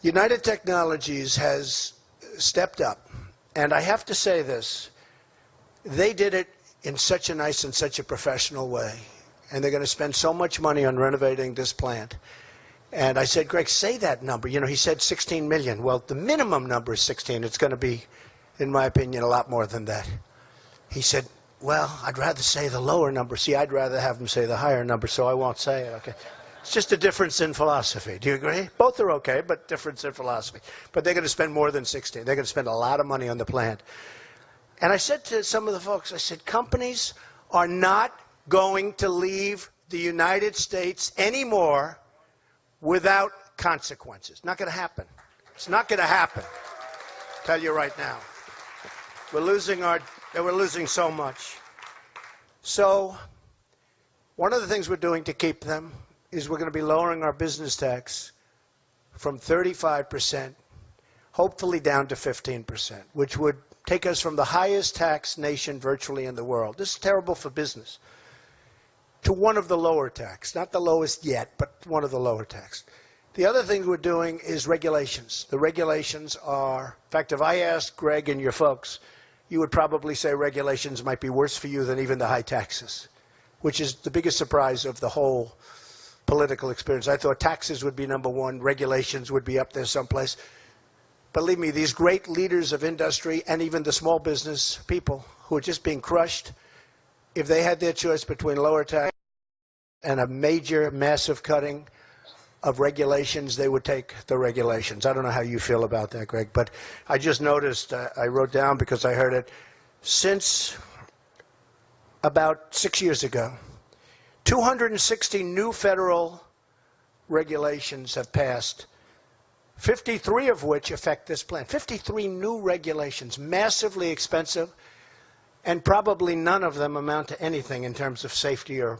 United Technologies has stepped up, and I have to say this, they did it in such a nice and such a professional way, and they're going to spend so much money on renovating this plant. And I said, Greg, say that number. You know, he said 16 million. Well, the minimum number is 16. It's going to be, in my opinion, a lot more than that. He said, well, I'd rather say the lower number. See, I'd rather have him say the higher number, so I won't say it. Okay. It's just a difference in philosophy. Do you agree? Both are okay, but difference in philosophy. But they're going to spend more than 16. They're going to spend a lot of money on the plant. And I said to some of the folks, I said, companies are not going to leave the United States anymore without consequences. Not going to happen. It's not going to happen. I'll tell you right now. We're losing so much. So one of the things we're doing to keep them is we're going to be lowering our business tax from 35%, hopefully down to 15%, which would take us from the highest tax nation virtually in the world. This is terrible for business. To one of the lower tax, not the lowest yet, but one of the lower tax. The other thing we're doing is regulations. The regulations are, in fact, if I asked Greg and your folks, you would probably say regulations might be worse for you than even the high taxes, which is the biggest surprise of the whole political experience. I thought taxes would be number one, regulations would be up there someplace. Believe me, these great leaders of industry and even the small business people who are just being crushed, if they had their choice between lower tax and a major, massive cutting of regulations, they would take the regulations. I don't know how you feel about that, Greg, but I just noticed, I wrote down because I heard it, since about 6 years ago, 260 new federal regulations have passed, 53 of which affect this plant. 53 new regulations, massively expensive, and probably none of them amount to anything in terms of safety or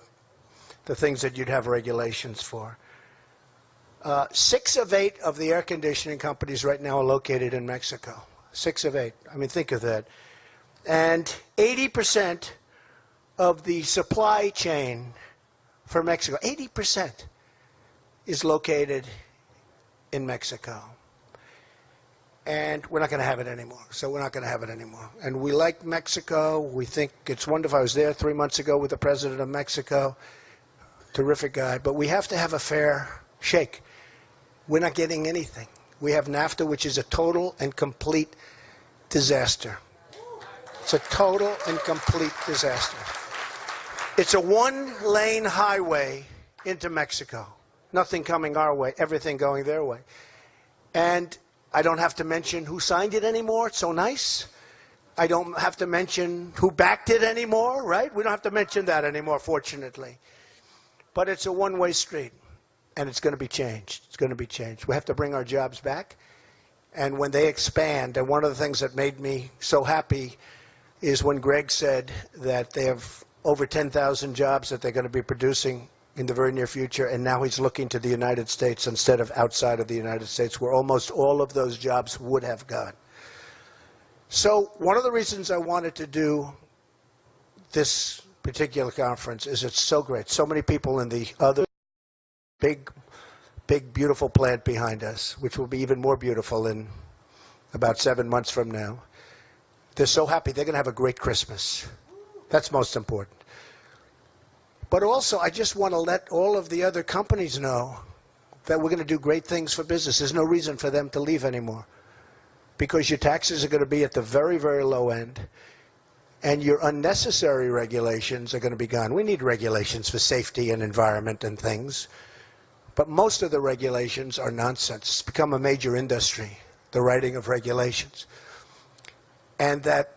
the things that you'd have regulations for. 6 of 8 of the air conditioning companies right now are located in Mexico. 6 of 8. I mean, think of that. And 80% of the supply chain for Mexico, 80% is located in Mexico. And we're not going to have it anymore. So we're not going to have it anymore. And we like Mexico. We think it's wonderful. I was there 3 months ago with the president of Mexico. Terrific guy. But we have to have a fair shake. We're not getting anything. We have NAFTA, which is a total and complete disaster. It's a total and complete disaster. It's a one-lane highway into Mexico. Nothing coming our way, everything going their way. And I don't have to mention who signed it anymore. It's so nice. I don't have to mention who backed it anymore, right? We don't have to mention that anymore, fortunately. But it's a one-way street, and it's going to be changed. It's going to be changed. We have to bring our jobs back. And when they expand, and one of the things that made me so happy is when Greg said that they have over 10,000 jobs that they're going to be producing in the very near future, and now he's looking to the United States instead of outside of the United States, where almost all of those jobs would have gone. So one of the reasons I wanted to do this particular conference is it's so great. So many people in the other big, beautiful plant behind us, which will be even more beautiful in about 7 months from now. They're so happy. They're going to have a great Christmas. That's most important. But also, I just want to let all of the other companies know that we're going to do great things for business. There's no reason for them to leave anymore because your taxes are going to be at the very, very low end, and your unnecessary regulations are going to be gone. We need regulations for safety and environment and things, but most of the regulations are nonsense. It's become a major industry, the writing of regulations, and that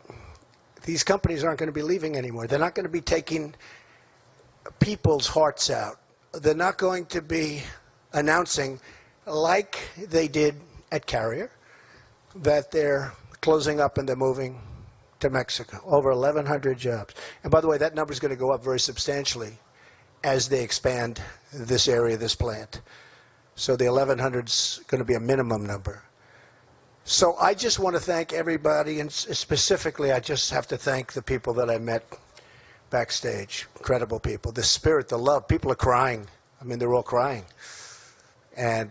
these companies aren't going to be leaving anymore. They're not going to be taking people's hearts out. They're not going to be announcing, like they did at Carrier, that they're closing up and they're moving to Mexico. Over 1,100 jobs. And by the way, that number is going to go up very substantially as they expand this area, this plant. So the 1,100 is going to be a minimum number. So I just want to thank everybody, and specifically I just have to thank the people that I met backstage. Incredible people. The spirit, the love. People are crying. I mean, they're all crying. And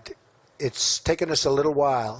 it's taken us a little while